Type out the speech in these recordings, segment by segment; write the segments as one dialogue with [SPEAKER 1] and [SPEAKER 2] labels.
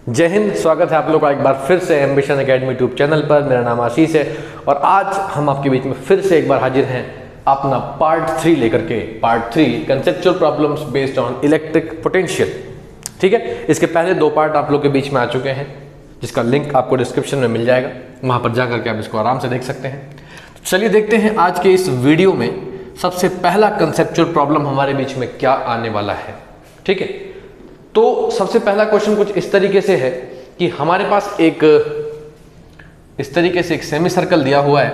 [SPEAKER 1] जय हिंद। स्वागत है आप लोग का एक बार फिर से एम्बिशन एकेडमी यूट्यूब चैनल पर। मेरा नाम आशीष है और आज हम आपके बीच में फिर से एक बार हाजिर हैं अपना पार्ट 3 लेकर के। Part 3 conceptual problems based on electric potential. ठीक है, इसके पहले 2 पार्ट आप लोग के बीच में आ चुके हैं जिसका लिंक आपको डिस्क्रिप्शन में मिल जाएगा, वहां पर जाकर के आप इसको आराम से देख सकते हैं। तो चलिए देखते हैं आज के इस वीडियो में सबसे पहला कंसेप्चुअल प्रॉब्लम हमारे बीच में क्या आने वाला है। ठीक है, तो सबसे पहला क्वेश्चन कुछ इस तरीके से है कि हमारे पास इस तरीके से एक सेमी सर्कल दिया हुआ है।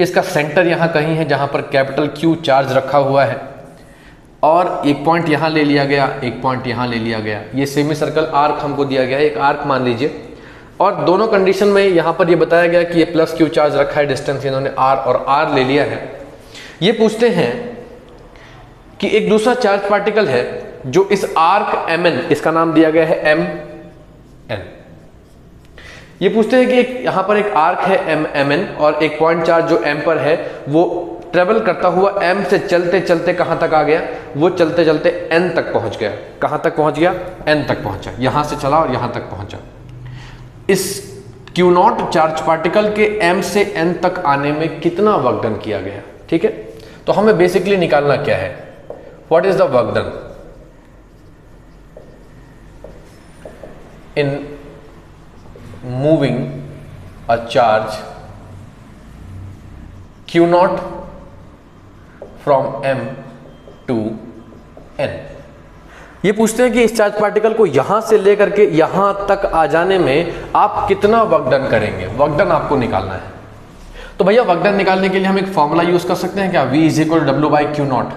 [SPEAKER 1] इसका सेंटर यहां कहीं है जहां पर कैपिटल Q चार्ज रखा हुआ है और एक पॉइंट यहां ले लिया गया, एक पॉइंट यहां ले लिया गया। ये सेमी सर्कल आर्क हमको दिया गया है, एक आर्क मान लीजिए। और दोनों कंडीशन में यहां पर ये बताया गया कि ये प्लस Q चार्ज रखा है, डिस्टेंस इन्होंने R और R ले लिया है। ये पूछते हैं कि एक दूसरा चार्ज पार्टिकल है जो इस आर्क MN, इसका नाम दिया गया है MN। ये पूछते हैं कि यहां पर एक आर्क है MN और एक पॉइंट चार्ज जो M पर है वो ट्रेवल करता हुआ M से चलते चलते कहां तक आ गया, वो चलते चलते N तक पहुंच गया। कहां तक पहुंच गया? N तक पहुंचा। यहां से चला और यहां तक पहुंचा। इस Q0 चार्ज पार्टिकल के M से N तक आने में कितना वर्क डन किया गया? ठीक है, तो हमें बेसिकली निकालना क्या है, what is the work done in moving a charge Q0 from M to N। ये पूछते हैं कि इस चार्ज पार्टिकल को यहां से लेकर के यहां तक आ जाने में आप कितना वर्क डन करेंगे। वर्क डन आपको निकालना है। तो भैया वर्क डन निकालने के लिए हम एक फॉर्मूला यूज कर सकते हैं क्या, V is equal to W by Q0।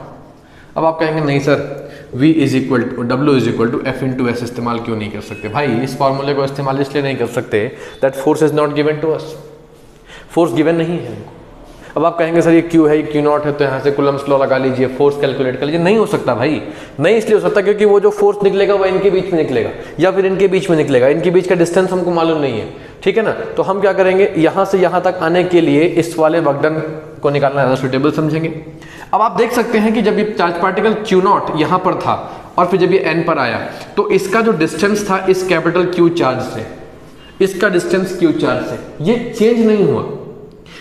[SPEAKER 1] अब आप कहेंगे नहीं sir, V is equal to W is equal to F into S इस्तेमाल क्यों नहीं कर सकते? भाई इस फॉर्मूले को इस्तेमाल इसलिए नहीं कर सकते that force is not given to us. Force given नहीं है हमको। अब आप कहेंगे सर ये Q है, ये Q0 है, तो यहाँ से कूलम्स लॉ लगा लीजिए, फोर्स कैलकुलेट कर लीजिए। नहीं हो सकता भाई, नहीं इसलिए हो सकता क्योंकि वो जो फोर्स निकलेगा वो इनके बीच में निकलेगा या फिर इनके बीच में निकलेगा। इनके बीच का डिस्टेंस हमको मालूम नहीं है। ठीक है ना, तो हम क्या करेंगे, यहाँ से यहाँ तक आने के लिए इस वाले वर्क डन को निकालना ज़्यादा सुटेबल समझेंगे। अब आप देख सकते हैं कि जब ये चार्ज पार्टिकल Q0 यहाँ पर था और फिर जब ये N पर आया तो इसका जो डिस्टेंस था इस कैपिटल Q चार्ज से, इसका डिस्टेंस Q चार्ज से ये चेंज नहीं हुआ,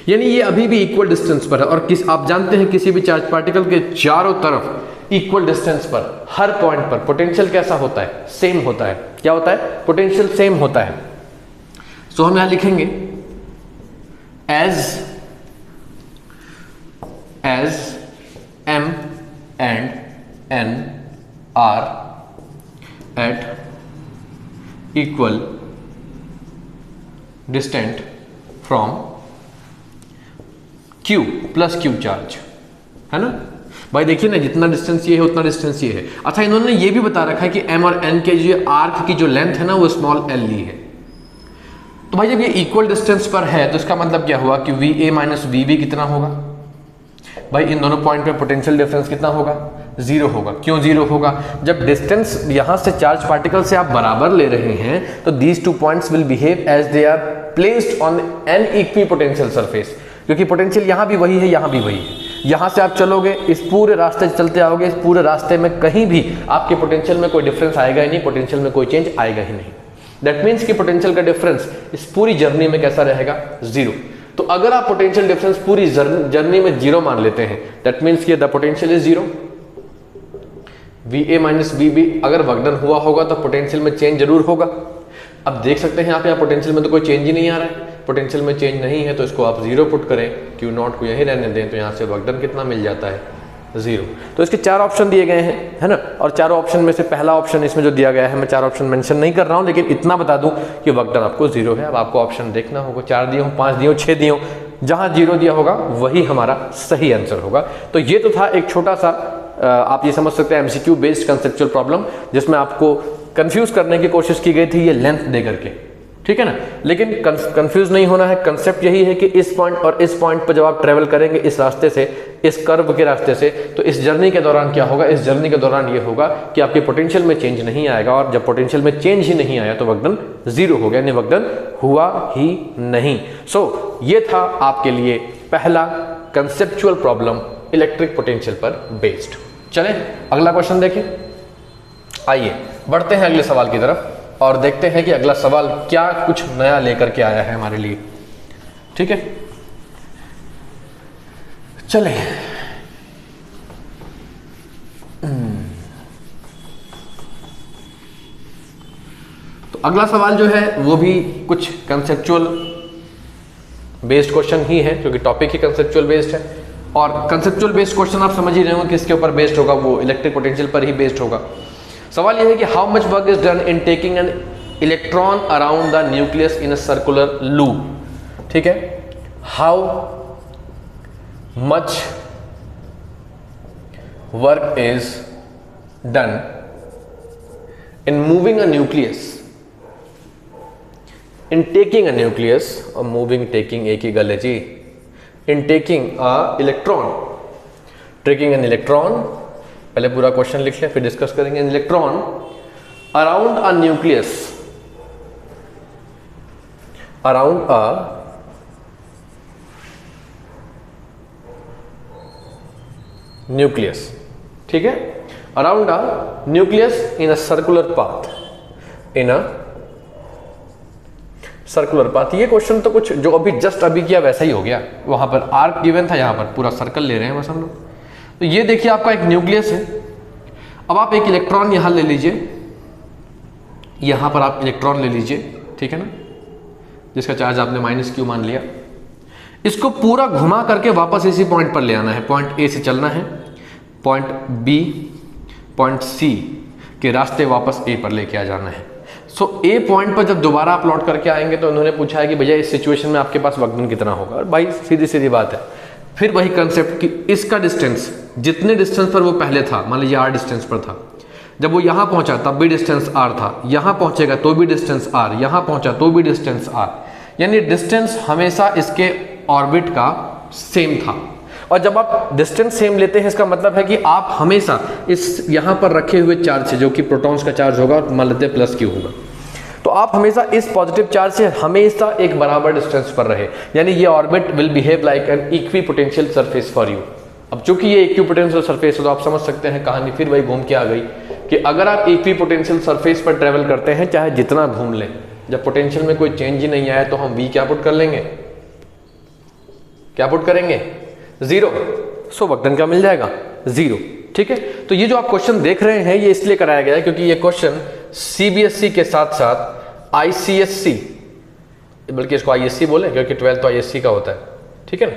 [SPEAKER 1] यानी ये अभी भी इक्वल डिस्टेंस पर है। और आप जानते हैं किसी भी चार्ज पार्टिकल के चारों तरफ इक्वल डिस्टेंस पर हर पॉइंट पर पोटेंशियल कैसा होता है? सेम होता है। क्या होता है? पोटेंशियल सेम होता है। सो हम यहां लिखेंगे as M and N are at equal distant from Q plus Q charge, है ना भाई। देखिए ना, जितना डिस्टेंस ये है उतना डिस्टेंस ये है। अच्छा, इन्होंने ये भी बता रखा है कि M और N के जो आर्क की जो लेंथ है ना वो स्मॉल l ली है। तो भाई जब ये इक्वल डिस्टेंस पर है तो इसका मतलब क्या हुआ कि VA माइनस VB कितना होगा? भाई इन दोनों पॉइंट पे पोटेंशियल डिफरेंस कितना होगा? 0 होगा। क्यों 0 होगा? जब डिस्टेंस यहां से चार्ज पार्टिकल से आप बराबर ले रहे हैं तो these 2 points will behave as they are placed on an equipotential surface, क्योंकि पोटेंशियल यहां भी वही है, यहां भी वही है। यहां से आप चलोगे, इस पूरे रास्ते से चलते आओगे, इस पूरे रास्ते में कहीं भी आपके पोटेंशियल में कोई डिफरेंस आएगा ही नहीं, पोटेंशियल में कोई चेंज आएगा ही नहीं। दैट मीन्स कि पोटेंशियल का डिफरेंस इस पूरी जर्नी में कैसा रहेगा? 0। तो अगर आप पोटेंशियल डिफरेंस पूरी जर्नी में 0 मान लेते हैं दैट मीन्स कि the potential is 0। VA minus VB अगर वर्क डन हुआ होगा तो पोटेंशियल में चेंज जरूर होगा। अब देख सकते हैं आप यहाँ पोटेंशियल में तो कोई चेंज ही नहीं आ रहा है। पोटेंशियल में चेंज नहीं है तो इसको आप 0 पुट करें, Q0 को यहीं रहने दें, तो यहाँ से वर्क डन कितना मिल जाता है? 0। तो इसके 4 ऑप्शन दिए गए हैं, है ना। और चारों ऑप्शन में से पहला ऑप्शन इसमें जो दिया गया है, मैं 4 ऑप्शन मेंशन नहीं कर रहा हूं, लेकिन इतना बता दूं कि वर्क डन आपको 0 है। अब आपको ऑप्शन देखना होगा, 4 दिए हो, 5 दिए हो, 6 दिए हो, जहां 0 दिया होगा वही हमारा सही आंसर होगा। तो ये तो था एक छोटा सा आप ये समझ सकते हैं MCQ बेस्ड कंसेप्चुअल प्रॉब्लम, जिसमें आपको कंफ्यूज करने की कोशिश की गई थी ये लेंथ दे करके। ठीक है ना, लेकिन कंफ्यूज नहीं होना है। कंसेप्ट यही है कि इस पॉइंट और इस पॉइंट पर जब आप ट्रेवल करेंगे इस रास्ते से, इस कर्व के रास्ते से, तो इस जर्नी के दौरान क्या होगा? इस जर्नी के दौरान ये होगा कि आपके पोटेंशियल में चेंज नहीं आएगा, और जब पोटेंशियल में चेंज ही नहीं आया तो वर्क डन 0 हो गया, यानी वर्क डन हुआ ही नहीं। सो ये था आपके लिए पहला कंसेप्चुअल प्रॉब्लम इलेक्ट्रिक पोटेंशियल पर बेस्ड। चलें अगला क्वेश्चन देखें। आइए बढ़ते हैं अगले सवाल की तरफ। और देखते हैं कि अगला सवाल क्या कुछ नया लेकर के आया है हमारे लिए। ठीक है, चले। तो अगला सवाल जो है वो भी कुछ कंसेप्चुअल बेस्ड क्वेश्चन ही है, क्योंकि टॉपिक ही कंसेप्चुअल बेस्ड है। और कंसेप्चुअल बेस्ड क्वेश्चन आप समझ ही रहे हो किसके ऊपर बेस्ड होगा, वो इलेक्ट्रिक पोटेंशियल पर ही बेस्ड होगा। सवाल यह है कि how much work is done in taking an electron around the nucleus in a circular loop. ठीक है, how much work is done in moving a nucleus, in taking a nucleus, और moving taking एक ही गल है जी, in taking a electron, taking an electron, पहले पूरा क्वेश्चन लिख लें फिर डिस्कस करेंगे। An electron around a nucleus, around a nucleus, ठीक है, around a nucleus in a circular path, in a circular path. ये क्वेश्चन तो कुछ जो अभी जस्ट अभी किया वैसा ही हो गया, वहां पर आर्क गिवन था, यहां पर पूरा सर्कल ले रहे हैं बस हम लोग। तो ये देखिए आपका एक न्यूक्लियस है, अब आप एक इलेक्ट्रॉन यहां ले लीजिए, यहां पर आप इलेक्ट्रॉन ले लीजिए, ठीक है ना, जिसका चार्ज आपने -q मान लिया। इसको पूरा घुमा करके वापस इसी पॉइंट पर ले आना है, पॉइंट ए से चलना है, पॉइंट बी, पॉइंट सी के रास्ते वापस ए पर लेके आ जाना है। सो ए पॉइंट पर जब दोबारा आप लौट करके आएंगे तो उन्होंने पूछा है कि भैया इस सिचुएशन में आपके पास वर्क डन कितना होगा, और भाई सीधी सीधी बात है, फिर वही कंसेप्ट कि इसका डिस्टेंस जितने डिस्टेंस पर वो पहले था, मान लीजिए r डिस्टेंस पर था, जब वो यहां पहुंचा तब भी डिस्टेंस r था, यहां पहुंचेगा तो भी डिस्टेंस r, यहां पहुंचा तो भी डिस्टेंस r, यानी डिस्टेंस हमेशा इसके ऑर्बिट का सेम था। और जब आप डिस्टेंस सेम लेते हैं इसका मतलब है कि आप हमेशा इस यहां पर रखे हुए चार्ज से, जो कि प्रोटॉन्स का चार्ज होगा, मान लेते हैं +q होगा, तो आप हमेशा इस पॉजिटिव चार्ज से हमेशा एक बराबर डिस्टेंस पर रहे, यानी ये orbit will behave like an equipotential surface for you. अब चूंकि ये इक्विपोटेंशियल सरफेस है तो आप समझ सकते हैं कहानी फिर वही घूम के आ गई कि अगर आप इक्विपोटेंशियल सरफेस पर ट्रेवल करते हैं, चाहे जितना घूम लें, जब पोटेंशियल में कोई चेंज ही नहीं आया तो हम v क्या पुट कर लेंगे, क्या पुट करेंगे, 0। सो वर्क डन क्या मिल जाएगा, 0। ठीक है, तो ये जो आप क्वेश्चन देख रहे हैं ये इसलिए कराया गया है क्योंकि ये क्वेश्चन CBSE के साथ साथ ICSC, बल्कि इसको ISC बोले क्योंकि 12th तो ISC का होता है, ठीक है ना,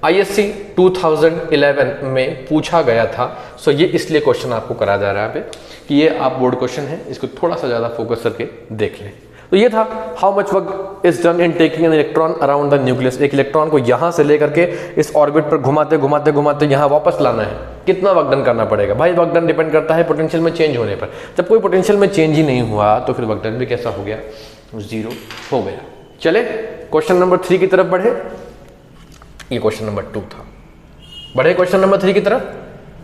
[SPEAKER 1] ISC 2011 में पूछा गया था। सो ये इसलिए क्वेश्चन आपको करा जा रहा है यहाँ पे कि ये आप बोर्ड क्वेश्चन है, इसको थोड़ा सा ज़्यादा फोकस करके देख लें। तो ये था how much work is done in taking an electron around the nucleus. एक इलेक्ट्रॉन को यहाँ से लेकर के इस ऑर्बिट पर घुमाते घुमाते घुमाते यहाँ वापस लाना है, कितना वर्क डन करना पड़ेगा भाई। वर्क डन डिपेंड करता है पोटेंशियल में चेंज होने पर। जब कोई पोटेंशियल में चेंज ही नहीं हुआ तो फिर वर्क डन भी कैसा हो गया, 0 हो गया। चले क्वेश्चन नंबर 3 की तरफ बढ़े। ये क्वेश्चन नंबर 2 था, बढ़े क्वेश्चन नंबर 3 की तरफ।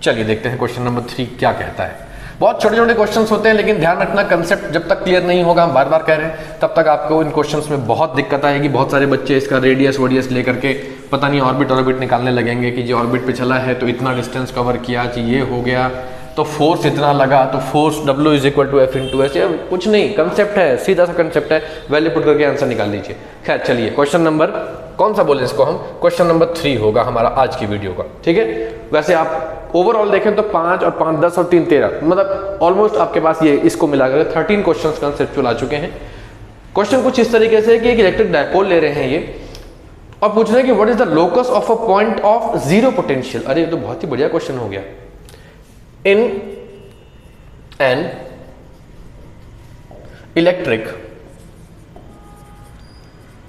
[SPEAKER 1] चलिए देखते हैं क्वेश्चन नंबर 3 क्या कहता है। बहुत छोटे छोटे क्वेश्चंस होते हैं, लेकिन ध्यान रखना कंसेप्ट जब तक क्लियर नहीं होगा, हम बार बार कह रहे हैं, तब तक आपको इन क्वेश्चंस में बहुत दिक्कत आएगी। बहुत सारे बच्चे इसका रेडियस वोडियस लेकर के पता नहीं ऑर्बिट निकालने लगेंगे कि जो ऑर्बिट पे चला है तो इतना डिस्टेंस कवर किया, ये हो गया तो फोर्स इतना लगा, तो फोर्स W = F/s। कुछ नहीं, कंसेप्ट है, सीधा सा कंसेप्ट है, वैल्यू पुट करके आंसर निकाल लीजिए। खैर चलिए, क्वेश्चन नंबर कौन सा बोले इसको हम, क्वेश्चन नंबर 3 होगा हमारा आज की वीडियो का, ठीक है। वैसे आप ओवरऑल देखें तो 5 और 5 10 और 3 13, मतलब ऑलमोस्ट आपके पास ये इसको मिलाकर 13 क्वेश्चन कंसेप्चुअल आ चुके हैं। क्वेश्चन कुछ इस तरीके से कि एक इलेक्ट्रिक डायपोल ले रहे हैं ये, और पूछ रहे हैं कि what is the locus of a point of 0 potential. अरे ये तो बहुत ही बढ़िया क्वेश्चन हो गया। In an electric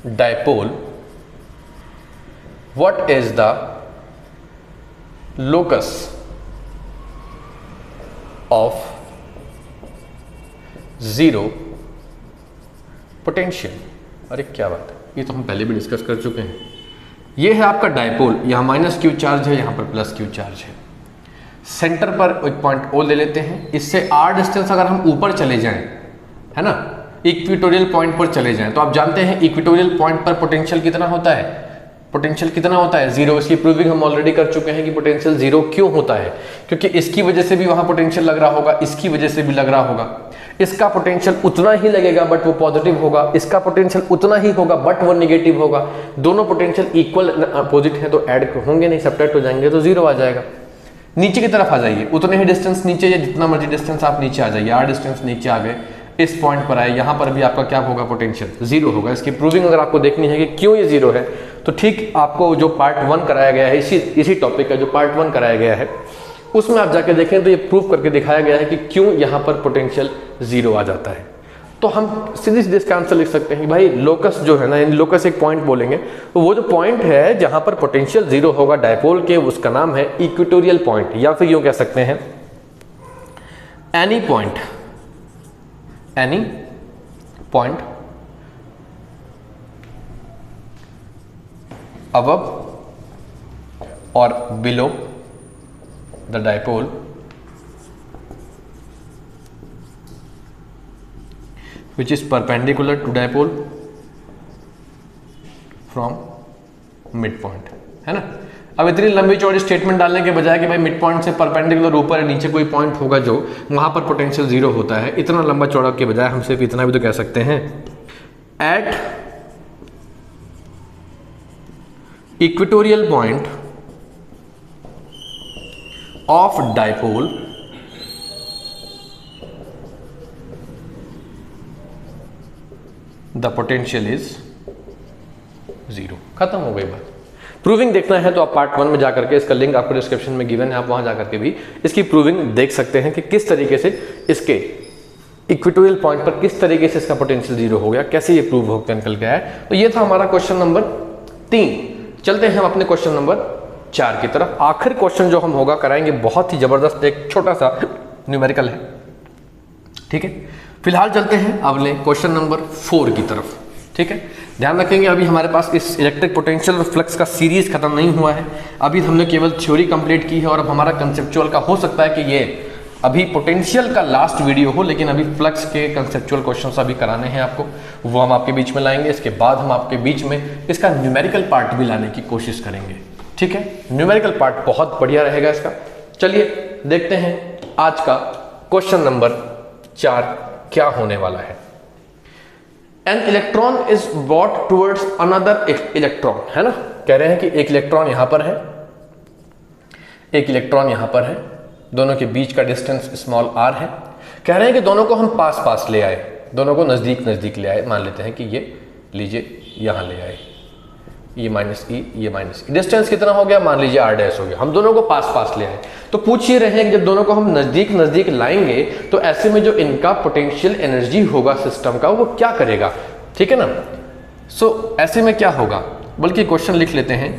[SPEAKER 1] dipole what is the locus of 0 potential। अरे क्या बात है, ये तो हम पहले भी डिस्कस कर चुके हैं। ये है आपका डायपोल, यहाँ -q चार्ज है, यहाँ पर +q चार्ज है। सेंटर पर एक पॉइंट O ले लेते हैं, इससे r डिस्टेंस अगर हम ऊपर चले जाएं, है ना, इक्वेटोरियल पॉइंट पर चले जाएं, तो आप जानते हैं इक्वेटोरियल पॉइंट पर पोटेंशियल कितना होता है, पोटेंशियल कितना होता है, जीरो। इसकी प्रूविंग हम ऑलरेडी कर चुके हैं कि पोटेंशियल जीरो क्यों होता है, क्योंकि इसकी वजह से भी वहां पोटेंशियल लग रहा होगा, इसकी वजह से भी लग रहा होगा। इसका पोटेंशियल उतना ही लगेगा बट वो पॉजिटिव होगा, इसका पोटेंशियल उतना ही होगा बट वो निगेटिव होगा। दोनों पोटेंशियल इक्वल अपोजिट है तो ऐड होंगे नहीं, सब्ट्रैक्ट हो जाएंगे तो जीरो आ जाएगा। नीचे की तरफ आ जाइए, उतने ही डिस्टेंस नीचे या जितना मर्जी डिस्टेंस आप नीचे आ जाइए, आर डिस्टेंस नीचे आ गए, इस पॉइंट पर आए, यहां पर भी आपका क्या होगा, पोटेंशियल जीरो होगा। इसकी प्रूविंग अगर आपको देखनी है कि क्यों ये जीरो है, तो ठीक आपको जो पार्ट 1 कराया गया है, इसी टॉपिक का जो पार्ट 1 कराया गया है उसमें आप जाके देखें तो ये प्रूव करके दिखाया गया है कि क्यों यहां पर पोटेंशियल जीरो आ जाता है। तो हम सीधे सीधे इसका आंसर लिख सकते हैं कि भाई लोकस जो है ना, लोकस एक पॉइंट बोलेंगे तो वो जो पॉइंट है जहां पर पोटेंशियल जीरो होगा डायपोल के, उसका नाम है इक्वेटोरियल पॉइंट, या फिर यूं कह सकते हैं any point above or below the dipole which is perpendicular to dipole from midpoint, है ना। अब इतनी लंबी चौड़ी स्टेटमेंट डालने के बजाय कि भाई मिड पॉइंट से परपेंडिकुलर ऊपर नीचे कोई पॉइंट होगा जो वहां पर पोटेंशियल जीरो होता है, इतना लंबा चौड़ा के बजाय हम सिर्फ इतना भी तो कह सकते हैं, at equatorial point of dipole the potential is zero. खत्म हो गई बात। प्रूविंग देखना है तो आप पार्ट 1 में जाकर के, इसका लिंक आपको डिस्क्रिप्शन में गिवन है, आप वहां जाकर के भी इसकी प्रूविंग देख सकते हैं कि किस तरीके से इसके इक्वेटोरियल पॉइंट पर किस तरीके से इसका पोटेंशियल जीरो हो गया, कैसे ये प्रूव होकर निकल गया है। तो ये था हमारा क्वेश्चन नंबर 3। चलते हैं हम अपने क्वेश्चन नंबर 4 की तरफ। आखिर क्वेश्चन जो हम होगा कराएंगे बहुत ही जबरदस्त, एक छोटा सा न्यूमेरिकल है, ठीक है। फिलहाल चलते हैं अगले क्वेश्चन नंबर 4 की तरफ, ठीक है। ध्यान रखेंगे अभी हमारे पास इस इलेक्ट्रिक पोटेंशियल और फ्लक्स का सीरीज खत्म नहीं हुआ है, अभी हमने केवल थ्योरी कंप्लीट की है और अब हमारा कंसेप्चुअल का हो सकता है कि ये अभी पोटेंशियल का लास्ट वीडियो हो, लेकिन अभी फ्लक्स के कंसेप्चुअल क्वेश्चंस अभी कराने हैं आपको, वो हम आपके बीच में लाएंगे। इसके बाद हम आपके बीच में इसका न्यूमेरिकल पार्ट भी लाने की कोशिश करेंगे, ठीक है। न्यूमेरिकल पार्ट बहुत बढ़िया रहेगा इसका। चलिए देखते हैं आज का क्वेश्चन नंबर 4 क्या होने वाला है। An electron is brought towards another electron, है ना। कह रहे हैं कि एक इलेक्ट्रॉन यहां पर है, एक इलेक्ट्रॉन यहां पर है, दोनों के बीच का डिस्टेंस स्मॉल r है। कह रहे हैं कि दोनों को हम पास पास ले आए, दोनों को नजदीक नजदीक ले आए। मान लेते हैं कि ये लीजिए यहां ले आए, ये माइनस ई, ये माइनस ई, डिस्टेंस कितना हो गया, मान लीजिए r डैश हो गया। हम दोनों को पास पास ले आए, तो पूछ ही रहे हैं कि जब दोनों को हम नजदीक नजदीक लाएंगे तो ऐसे में जो इनका पोटेंशियल एनर्जी होगा सिस्टम का, वो क्या करेगा, ठीक है ना। सो ऐसे में क्या होगा, बल्कि क्वेश्चन लिख लेते हैं,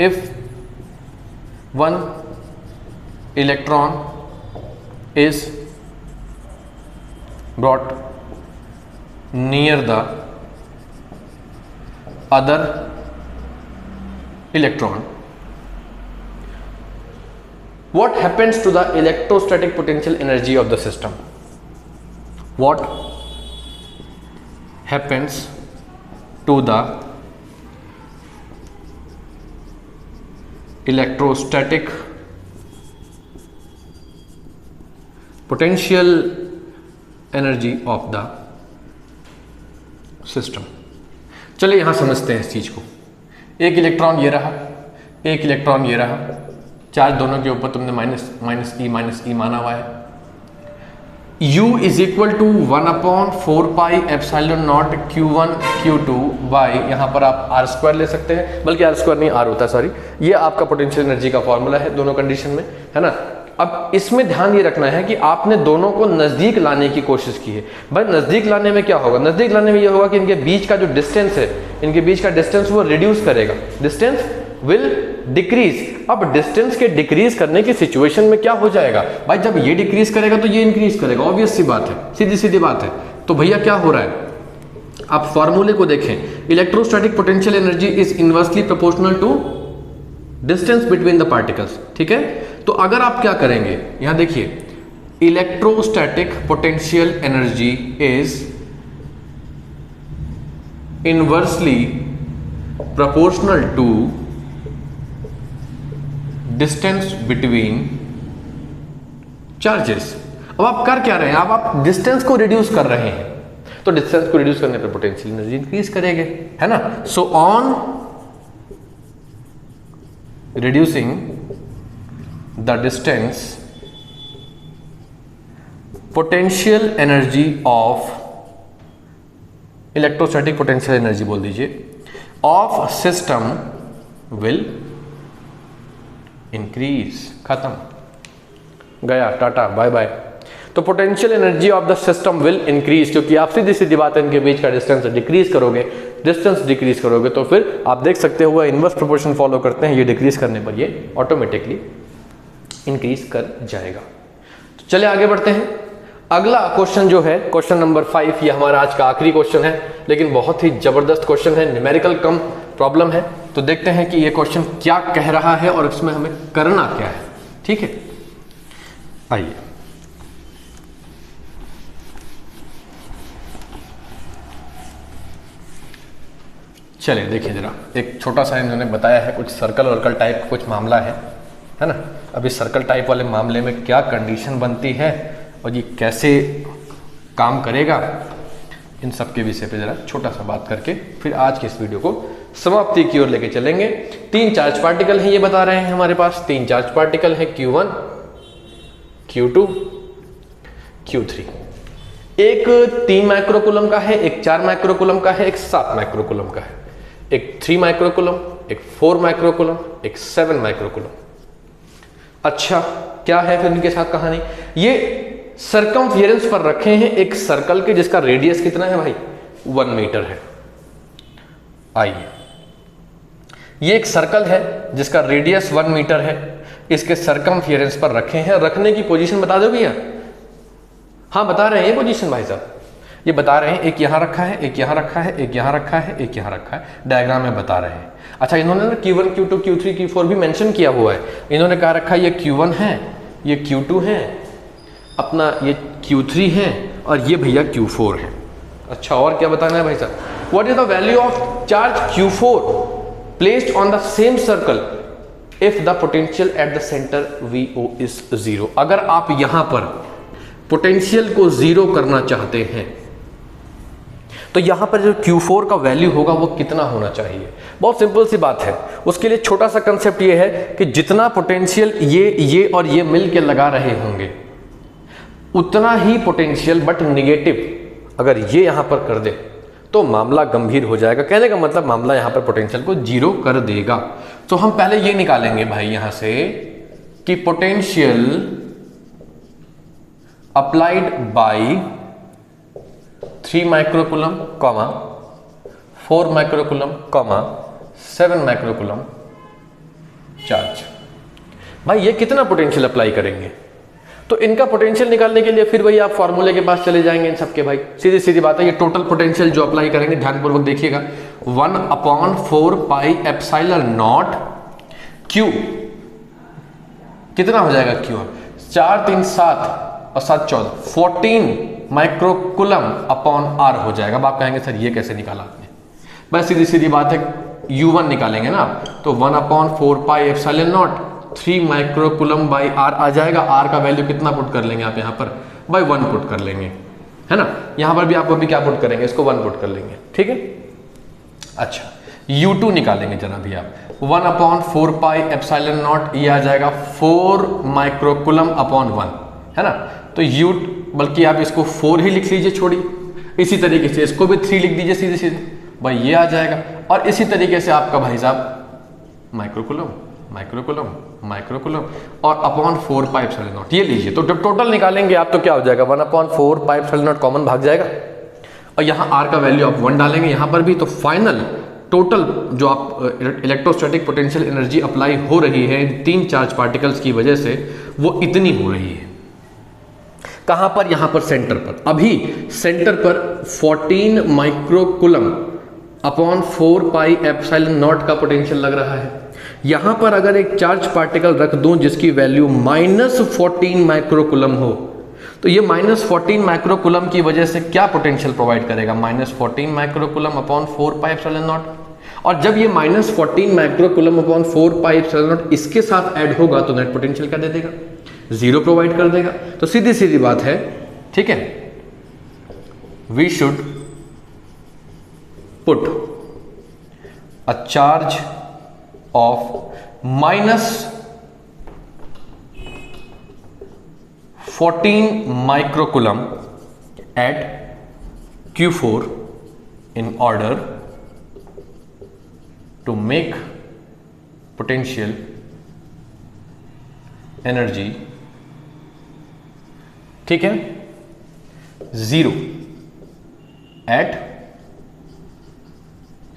[SPEAKER 1] if one electron is brought near the other electron, what happens to the electrostatic potential energy of the system? What happens to the electrostatic potential energy of the system? चलिए यहां समझते हैं इस चीज को। एक इलेक्ट्रॉन ये रहा, एक इलेक्ट्रॉन ये रहा, चार्ज दोनों के ऊपर तुमने माइनस ई माना हुआ है। U is equal to 1/4 epsilon naught Q1 Q2 by, यहां पर आप r² ले सकते हैं, बल्कि r² नहीं r होता, सॉरी। ये आपका पोटेंशियल एनर्जी का फॉर्मूला है दोनों कंडीशन में, है ना। अब इसमें ध्यान ये रखना है कि आपने दोनों को नजदीक लाने की कोशिश की है। भाई नजदीक लाने में क्या होगा, नजदीक लाने में ये होगा कि इनके बीच का जो डिस्टेंस है, इनके बीच का डिस्टेंस वो रिड्यूस करेगा, डिस्टेंस विल डिक्रीज। अब डिस्टेंस के डिक्रीज करने की सिचुएशन में क्या हो जाएगा, भाई जब ये डिक्रीज करेगा तो ये इंक्रीज करेगा, ऑब्वियस सी बात है, सीधी सीधी बात है। तो भैया क्या हो रहा है, आप फॉर्मूले को देखें, electrostatic potential energy is inversely proportional to distance between the particles, ठीक है। तो अगर आप क्या करेंगे, यहां देखिए, electrostatic potential energy is inversely proportional to distance between charges। अब आप कर क्या रहे हैं, अब आप डिस्टेंस को रिड्यूस कर रहे हैं, तो डिस्टेंस को रिड्यूस करने पर पोटेंशियल एनर्जी इंक्रीज करेंगे, है ना। So on reducing the distance, potential energy of, electrostatic potential energy बोल दीजिए, ऑफ सिस्टम विल इंक्रीज। खत्म, गया, टाटा बाय बाय। तो potential energy of the system will increase, क्योंकि आप सीधी सीधी बात है, इनके बीच का डिस्टेंस डिक्रीज करोगे, डिस्टेंस डिक्रीज करोगे तो फिर आप देख सकते हो इनवर्स प्रोपोर्शन फॉलो करते हैं, ये डिक्रीज करने पर ये ऑटोमेटिकली इंक्रीज कर जाएगा। तो चले आगे बढ़ते हैं। अगला क्वेश्चन जो है क्वेश्चन नंबर 5, ये हमारा आज का आखिरी क्वेश्चन है, लेकिन बहुत ही जबरदस्त क्वेश्चन है, न्यूमेरिकल कम प्रॉब्लम है। तो देखते हैं कि ये क्वेश्चन क्या कह रहा है और इसमें हमें करना क्या है। ठीक है, आइए। चलिए देखिए जरा, एक छोटा सा इन्होंने बताया है, कुछ सर्कल वर्कल टाइप कुछ मामला है ना। अभी सर्कल टाइप वाले मामले में क्या कंडीशन बनती है और ये कैसे काम करेगा, इन सब के विषय पे जरा छोटा सा बात करके फिर आज के इस वीडियो को समाप्ति की ओर लेके चलेंगे। 3 चार्ज पार्टिकल हैं, ये बता रहे हैं हमारे पास 3 चार्ज पार्टिकल हैं, Q1, Q2, Q3। एक 3 माइक्रोकूलम का है, एक 4 माइक्रोकूलम का है, एक 7 माइक्रोकूलम का है, एक 3 माइक्रोकूलम, एक 4 माइक्रोकूलम, एक 7 माइक्रोकूलम। अच्छा, क्या है फिर इनके साथ कहानी? ये सरकमफियरेंस पर रखे हैं एक सर्कल के, जिसका रेडियस कितना है भाई, 1 मीटर है। आइए, ये एक सर्कल है जिसका रेडियस 1 मीटर है, इसके सरकमफियरेंस पर रखे हैं। रखने की पोजीशन बता दो भैया। हाँ बता रहे हैं ये पोजीशन भाई साहब, ये बता रहे हैं, एक यहाँ रखा है, एक यहाँ रखा है, एक यहाँ रखा है, एक यहाँ रखा है, डायग्राम में बता रहे हैं। अच्छा, इन्होंने ना Q1, Q2, Q3, Q4 भी मेंशन किया हुआ है। इन्होंने कहा रखा है ये Q1 है, ये Q2 है, अपना ये Q3 है और ये भैया Q4 है। अच्छा, और क्या बताना है भाई साहब? What is the value of charge Q4 placed on the same circle if the potential at the centre VO is 0। अगर आप यहां पर पोटेंशियल को 0 करना चाहते हैं तो यहां पर जो Q4 का वैल्यू होगा वो कितना होना चाहिए? बहुत सिंपल सी बात है। उसके लिए छोटा सा कंसेप्ट ये है कि जितना पोटेंशियल ये और ये मिल के लगा रहे होंगे उतना ही पोटेंशियल बट निगेटिव अगर ये यहां पर कर दे तो मामला गंभीर हो जाएगा। कहने का मतलब मामला यहां पर पोटेंशियल को 0 कर देगा। तो हम पहले ये निकालेंगे भाई यहां से कि potential applied by 3 microcoulomb, 4 microcoulomb, 7 microcoulomb charge. भाई ये कितना पोटेंशियल अप्लाई करेंगे? तो इनका पोटेंशियल निकालने के लिए फिर वही आप फॉर्मूले के पास चले जाएंगे इन सबके। भाई सीधी सीधी बात है, ये टोटल पोटेंशियल जो अप्लाई करेंगे, ध्यानपूर्वक देखिएगा, 1/4 पाई एप्सिलॉन नॉट Q। कितना हो जाएगा Q? 4 3 7 और 7 14, 14 माइक्रोकूलम अपॉन R हो जाएगा। अब आप कहेंगे सर ये कैसे निकाला आपने? बस सीधी सीधी बात है, U1 निकालेंगे ना तो 1/4 pi epsilon not 3 microcoulomb by R आ जाएगा। R का वैल्यू कितना पुट कर लेंगे आप यहाँ पर? बाई 1 पुट कर लेंगे, है ना। यहाँ पर भी आपको भी क्या पुट करेंगे? इसको 1 पुट कर लेंगे, ठीक है। अच्छा, U2 निकालेंगे जरा भी आप, 1/4 पाई एप्सिलॉन नॉट, ये आ जाएगा 4 माइक्रोकूलम अपॉन 1, है ना। तो U, बल्कि आप इसको 4 ही लिख लीजिए, छोड़िए। इसी तरीके से इसको भी 3 लिख दीजिए सीधे सीधे, भाई ये आ जाएगा। और इसी तरीके से आपका भाई साहब माइक्रोकूलम, माइक्रोकूलम, माइक्रोकूलम और अपॉन 4 पाई एप्सिलॉन नॉट, ये लीजिए। तो जब टोटल निकालेंगे आप तो क्या हो जाएगा? 1/4 पाई एप्सिलॉन नॉट कॉमन भाग जाएगा और यहाँ R का वैल्यू आप 1 डालेंगे यहाँ पर भी। तो फाइनल टोटल जो आप इलेक्ट्रोस्टैटिक पोटेंशियल एनर्जी अप्लाई हो रही है इन 3 चार्ज पार्टिकल्स की वजह से, वो इतनी हो रही है। कहां पर? यहां पर सेंटर पर। अभी सेंटर पर 14 microcoulomb upon 4 pi epsilon not का पोटेंशियल लग रहा है। यहां पर अगर एक चार्ज पार्टिकल रख दूं जिसकी वैल्यू -14 माइक्रोकूलम हो, तो ये -14 माइक्रोकूलम की वजह से क्या पोटेंशियल प्रोवाइड करेगा? -14 microcoulomb upon 4 pi epsilon not. और जब ये -14 micro coulomb upon 4 pi epsilon not इसके साथ ऐड होगा तो नेट पोटेंशियल क्या दे देगा? 0 प्रोवाइड कर देगा। तो सीधी सीधी बात है, ठीक है, we should put a charge of -14 micro coulomb at Q4 in order to make potential energy, ठीक है, 0 at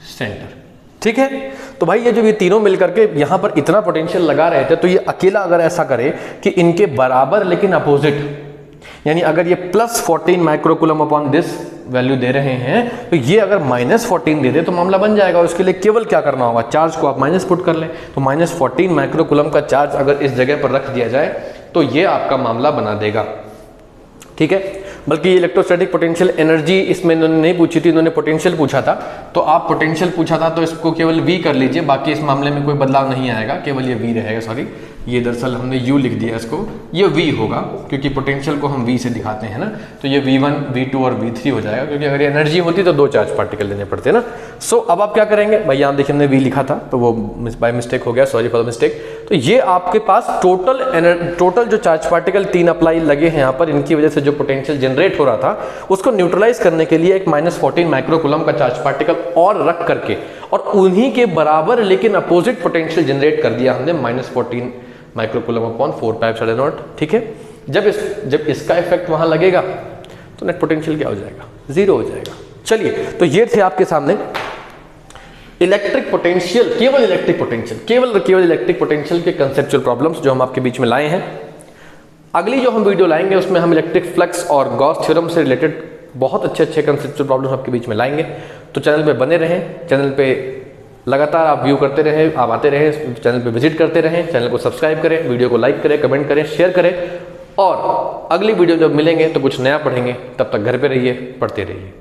[SPEAKER 1] सेंटर। ठीक है, तो भाई ये जो ये तीनों मिलकर के यहां पर इतना पोटेंशियल लगा रहे थे, तो ये अकेला अगर ऐसा करे कि इनके बराबर लेकिन अपोजिट, यानी अगर ये +14 माइक्रोकूलम अपॉन दिस वैल्यू दे रहे हैं, तो ये अगर -14 दे दे तो मामला बन जाएगा। उसके लिए केवल क्या करना होगा, चार्ज को आप माइनस पुट कर लें, तो -14 माइक्रोकूलम का चार्ज अगर इस जगह पर रख दिया जाए तो ये आपका मामला बना देगा। ठीक है, बल्कि इलेक्ट्रोस्टैटिक पोटेंशियल एनर्जी इसमें इन्होंने नहीं पूछी थी, इन्होंने पोटेंशियल पूछा था। तो आप पोटेंशियल पूछा था तो इसको केवल V कर लीजिए, बाकी इस मामले में कोई बदलाव नहीं आएगा, केवल ये V रहेगा। सॉरी, ये दरअसल हमने U लिख दिया, इसको ये V होगा क्योंकि पोटेंशियल को हम V से दिखाते हैं ना, तो ये V1, V2 और V3 हो जाएगा, क्योंकि अगर ये एनर्जी होती तो 2 चार्ज पार्टिकल लेने पड़ते ना। सो अब आप क्या करेंगे भाई, यहाँ देखिए हमने V लिखा था तो वो बाय मिस्टेक हो गया, सॉरी फॉर द मिस्टेक। तो ये आपके पास टोटल जो चार्ज पार्टिकल 3 अप्लाई लगे हैं यहाँ पर, इनकी वजह से जो पोटेंशियल जनरेट हो रहा था उसको न्यूट्रलाइज करने के लिए एक -14 माइक्रोकूलम का चार्ज पार्टिकल और रख करके और उन्हीं के बराबर लेकिन अपोजिट पोटेंशियल जनरेट कर दिया हमने -14 microcoulomb upon 4 pi epsilon not. ठीक है, जब इसका इफेक्ट वहां लगेगा तो नेट पोटेंशियल क्या हो जाएगा, 0 हो जाएगा। चलिए, तो ये थे आपके सामने इलेक्ट्रिक पोटेंशियल, केवल इलेक्ट्रिक पोटेंशियल के कंसेप्चुअल प्रॉब्लम्स जो हम आपके बीच में लाए हैं। अगली जो हम वीडियो लाएंगे उसमें हम इलेक्ट्रिक फ्लक्स और गॉस थ्योरम से रिलेटेड बहुत अच्छे कंसेप्चुअल प्रॉब्लम्स आपके बीच में लाएंगे। तो चैनल पे बने रहें, चैनल पे लगातार आप व्यू करते रहें, आप आते रहें, चैनल पे विजिट करते रहें, चैनल को सब्सक्राइब करें, वीडियो को लाइक करें, कमेंट करें, शेयर करें। और अगली वीडियो जब मिलेंगे तो कुछ नया पढ़ेंगे, तब तक घर पे रहिए, पढ़ते रहिए।